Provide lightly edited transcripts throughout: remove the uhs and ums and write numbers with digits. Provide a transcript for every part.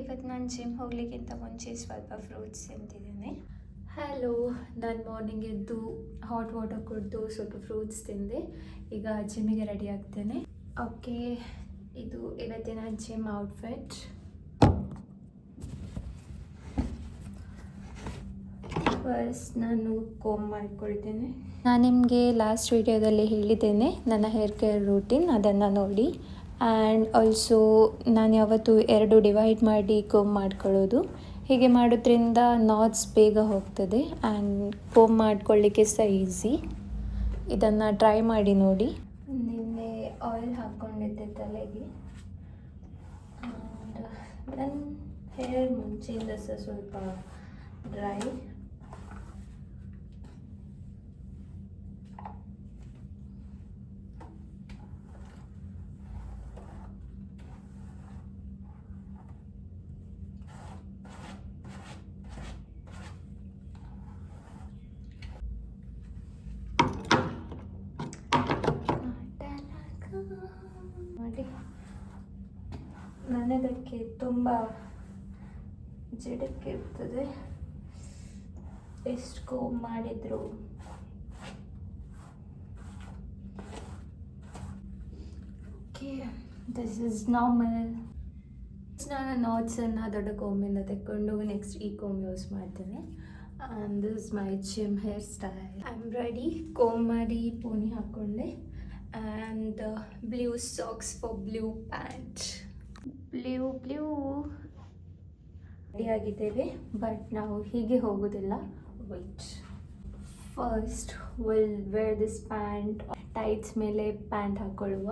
ಇವತ್ತು ನಾನು ಜಿಮ್ ಹೋಗ್ಲಿಕ್ಕಿಂತ ಮುಂಚೆ ಸ್ವಲ್ಪ ಫ್ರೂಟ್ಸ್ ತಿಂತಿದ್ದೇನೆ. ಹಲೋ, ನಾನು ಮಾರ್ನಿಂಗ್ ಎದ್ದು ಹಾಟ್ ವಾಟರ್ ಕುಡಿದು ಸ್ವಲ್ಪ ಫ್ರೂಟ್ಸ್ ತಿಂದೆ. ಈಗ ಜಿಮ್ಮಿಗೆ ರೆಡಿ ಆಗ್ತೇನೆ. ಓಕೆ, ಇದು ಇವತ್ತಿನ ಜಿಮ್ ಔಟ್ಫಿಟ್. ಫಸ್ಟ್ ನಾನು ಕೋಮ್ ಮಾಡ್ಕೊಳ್ತೇನೆ. ನಾನು ನಿಮಗೆ ಲಾಸ್ಟ್ ವಿಡಿಯೋದಲ್ಲಿ ಹೇಳಿದ್ದೇನೆ ನನ್ನ ಹೇರ್ ಕೇರ್ ರೂಟೀನ್, ಅದನ್ನು ನೋಡಿ. ಆ್ಯಂಡ್ ಆಲ್ಸೋ ನಾನು ಯಾವತ್ತೂ 2 ಡಿವೈಡ್ ಮಾಡಿ ಕೋಮ್ ಮಾಡ್ಕೊಳ್ಳೋದು. ಹೀಗೆ ಮಾಡೋದ್ರಿಂದ ನಾಟ್ಸ್ ಬೇಗ ಹೋಗ್ತದೆ ಆ್ಯಂಡ್ ಕೋಮ್ ಮಾಡ್ಕೊಳ್ಳಿಕ್ಕೆ ಸಹ ಈಸಿ. ಇದನ್ನು ಟ್ರೈ ಮಾಡಿ ನೋಡಿ. ನಿನ್ನೆ ಆಯಿಲ್ ಹಾಕ್ಕೊಂಡಿದ್ದೆ ತಲೆಗೆ. ಆ್ಯಂಡ್ ನನ್ನ ಹೇರ್ ಮುಂಚೆಯಿಂದ ಸಹ ಸ್ವಲ್ಪ ಡ್ರೈ. ನೋಡಿ, ನನಗಕ್ಕೆ ತುಂಬ ಜಿಡಕ್ಕಿರ್ತದೆ ಎಷ್ಟು ಕೋಮ್ ಮಾಡಿದ್ರು. Okay, this is normal. ನಾನು ನಾಟ್ಸನ್ನು ದೊಡ್ಡ ಕೋಮಿಂದ ತೆಕ್ಕೊಂಡು ನೆಕ್ಸ್ಟ್ ಈ ಕೋಮ್ ಯೂಸ್ ಮಾಡ್ತೇನೆ. And this is my gym hairstyle. I am ready. Comb ಮಾಡಿ ಪೋನಿ ಹಾಕ್ಕೊಂಡೆ. And blue socks for blue pant. Blue ರೆಡಿಯಾಗಿದ್ದೇವೆ, ಬಟ್ ನಾವು ಹೀಗೆ ಹೋಗೋದಿಲ್ಲ. White, first will wear this pant. Tights ಮೇಲೆ ಪ್ಯಾಂಟ್ ಹಾಕ್ಕೊಳ್ಳುವ.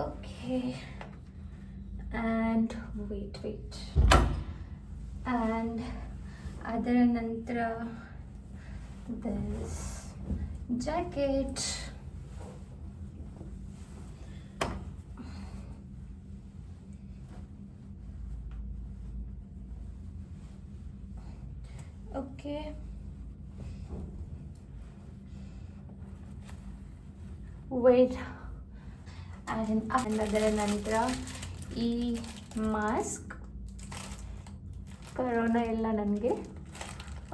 ಓಕೆ, ಆ್ಯಂಡ್ ವೇಟ್ ಆ್ಯಂಡ್ ಅದರ ನಂತರ this jacket. Okay, wait and ಅದರ ನಂತರ ಈ ಮಾಸ್ಕ್. ಕರೋನಾ ಇಲ್ಲ ನನಗೆ.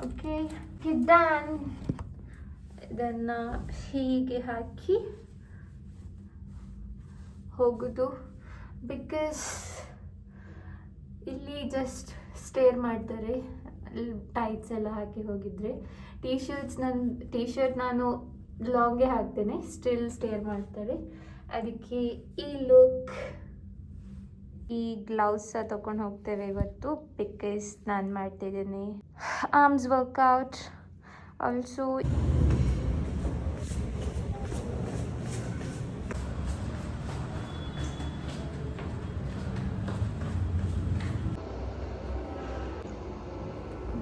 Okay, done. ಇದನ್ನು ಹೀಗೆ ಹಾಕಿ ಹೋಗೋದು, ಬಿಕಾಸ್ ಇಲ್ಲಿ ಜಸ್ಟ್ ಸ್ಟೇರ್ ಮಾಡ್ತಾರೆ ಟೈಟ್ಸ್ ಎಲ್ಲ ಹಾಕಿ ಹೋಗಿದ್ರೆ. ಟಿ ಶರ್ಟ್ ನಾನು ಲಾಂಗೇ ಹಾಕ್ತೇನೆ, ಸ್ಟಿಲ್ ಸ್ಟೇರ್ ಮಾಡ್ತಾರೆ. ಅದಕ್ಕೆ ಈ ಲುಕ್. ಈ ಗ್ಲೌಸ್ ಸಹ ತೊಗೊಂಡು ಹೋಗ್ತೇವೆ ಇವತ್ತು, ಬಿಕಾಸ್ ನಾನು ಮಾಡ್ತಿದ್ದೇನೆ arms workout. Also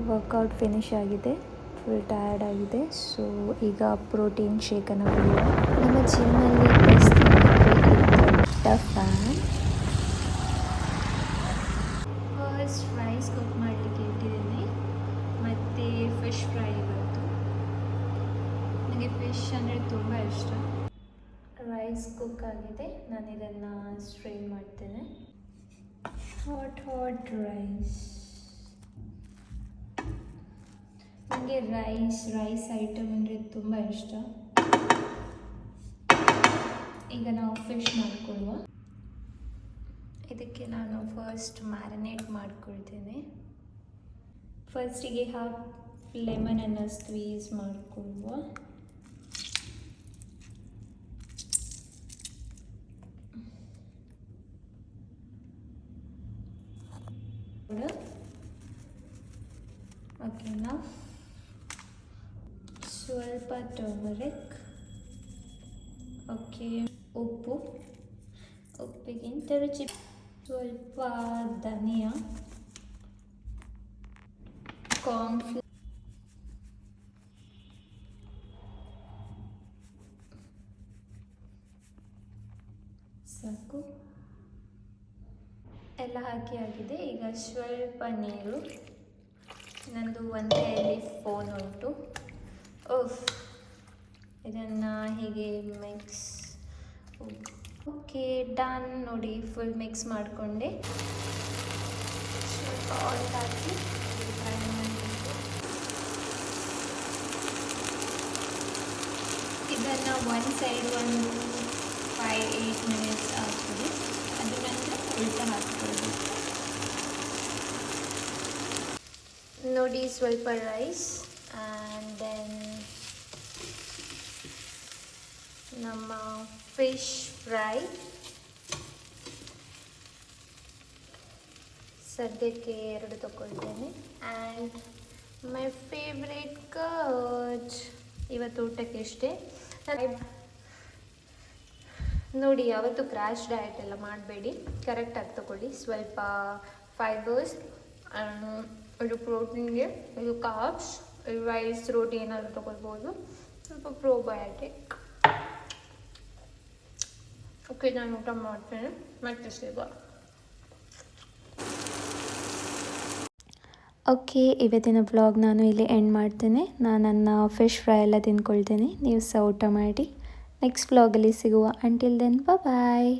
workout finish ಆಗಿದೆ, ಫುಲ್ ಟಯರ್ಡ್ ಆಗಿದೆ. ಸೊ ಈಗ ಪ್ರೋಟೀನ್ ಶೇಕನ್ನು ಕುಡಿಯುವ. ನಮ್ಮ ಜಿಮ್ಮಲ್ಲಿ ಬೆಸ್ಟ್ ದೊಡ್ಡ ಫ್ಯಾನ್. ಫಸ್ಟ್ ರೈಸ್ ಕುಕ್ ಮಾಡಲಿಕ್ಕೆ ಇಟ್ಟಿದ್ದೇನೆ, ಮತ್ತು ಫಿಶ್ ಫ್ರೈ ಇವತ್ತು. ನನಗೆ ಫಿಶ್ ಅಂದರೆ ತುಂಬ ಇಷ್ಟ. ರೈಸ್ ಕುಕ್ ಆಗಿದೆ, ನಾನು ಇದನ್ನು ಸ್ಟ್ರೈನ್ ಮಾಡ್ತೇನೆ. Hot rice. ನನಗೆ ರೈಸ್ ಐಟಮ್ ಅಂದರೆ ತುಂಬ ಇಷ್ಟ. ಈಗ ನಾವು ಫಿಶ್ ಮಾಡ್ಕೊಳ್ಳುವ. ಇದಕ್ಕೆ ನಾನು ಫಸ್ಟ್ ಮ್ಯಾರಿನೇಟ್ ಮಾಡ್ಕೊಳ್ತೇನೆ. ಫಸ್ಟಿಗೆ ಹಾಫ್ ಲೆಮನನ್ನು ಸ್ಕ್ವೀಸ್ ಮಾಡಿಕೊಳ್ಳುವ. ಓಕೆನಾ, ಸ್ವಲ್ಪ ಟರ್ಮರಿಕ್. ಓಕೆ, ಉಪ್ಪಿಗಿಂತ ರುಚಿ. ಸ್ವಲ್ಪ ಧನಿಯಾ, ಕಾರ್ನ್ಫ್ಲವರ್, ಸಾಕು, ಎಲ್ಲ ಹಾಕಿ ಆಗಿದೆ. ಈಗ ಸ್ವಲ್ಪ ನೀರು. ನಂದು ಒಂದು ಕೈಯಲ್ಲಿ ಫೋನ್ ಉಂಟು. ಇದನ್ನು ಹೀಗೆ ಹೀಗೆ ಮಿಕ್ಸ್. Okay done. ನೋಡಿ ಫುಲ್ ಮಿಕ್ಸ್ ಮಾಡಿಕೊಂಡೆ. ಸ್ವಲ್ಪ ಆಯಿಲ್ ಹಾಕಿ ಫ್ರೈ ಮಾಡಬೇಕು. ಇದನ್ನು ಒಂದು ಸೈಡ್ ಒಂದು 5-8 ಮಿನಿಟ್ಸ್ ಆಗ್ತದೆ. ಅದ ನಂತರ ಉಲ್ಟಾ ಹಾಕ್ಕೊಳ್ಬೇಕು. ನೋಡಿ ಸ್ವಲ್ಪ ರೈಸ್ ಆ್ಯಂಡ್ ದೆನ್ ನಮ್ಮ ಫಿಶ್ ಫ್ರೈ. ಸದ್ಯಕ್ಕೆ 2 ತಗೊಳ್ತೇನೆ. And my favourite curd. ಇವತ್ತು ಊಟಕ್ಕೆ ಇಷ್ಟೇ. ನೋಡಿ ಯಾವತ್ತು ಕ್ರ್ಯಾಶ್ ಡಯಟ್ ಎಲ್ಲ ಮಾಡಬೇಡಿ, ಕರೆಕ್ಟಾಗಿ ತಗೊಳ್ಳಿ. ಸ್ವಲ್ಪ ಫೈಬರ್ಸ್, ಇದು ಪ್ರೋಟೀನ್ಗೆ, ಇದು ಕಾರ್ಬ್ಸ್, ರೈಸ್ ರೋಟಿ ಏನಾದರೂ ತೊಗೊಳ್ಬೋದು, ಸ್ವಲ್ಪ ಪ್ರೋಬಯೋಟಿಕ್. ಓಕೆ, ನಾನು ಊಟ ಮಾಡ್ತೇನೆ, ಮತ್ತೆ ಸಿಗುವ. ಓಕೆ, ಇವತ್ತಿನ ವ್ಲಾಗ್ ನಾನು ಇಲ್ಲಿ ಎಂಡ್ ಮಾಡ್ತೇನೆ. ನಾನು ನನ್ನ ಫಿಶ್ ಫ್ರೈ ಎಲ್ಲ ತಿಂದ್ಕೊಳ್ತೇನೆ. ನೀವು ಸಹ ಊಟ ಮಾಡಿ. ನೆಕ್ಸ್ಟ್ ವ್ಲಾಗಲ್ಲಿ ಸಿಗುವ. ಅಂಟಿಲ್ ದೆನ್ ಬಾಯ್.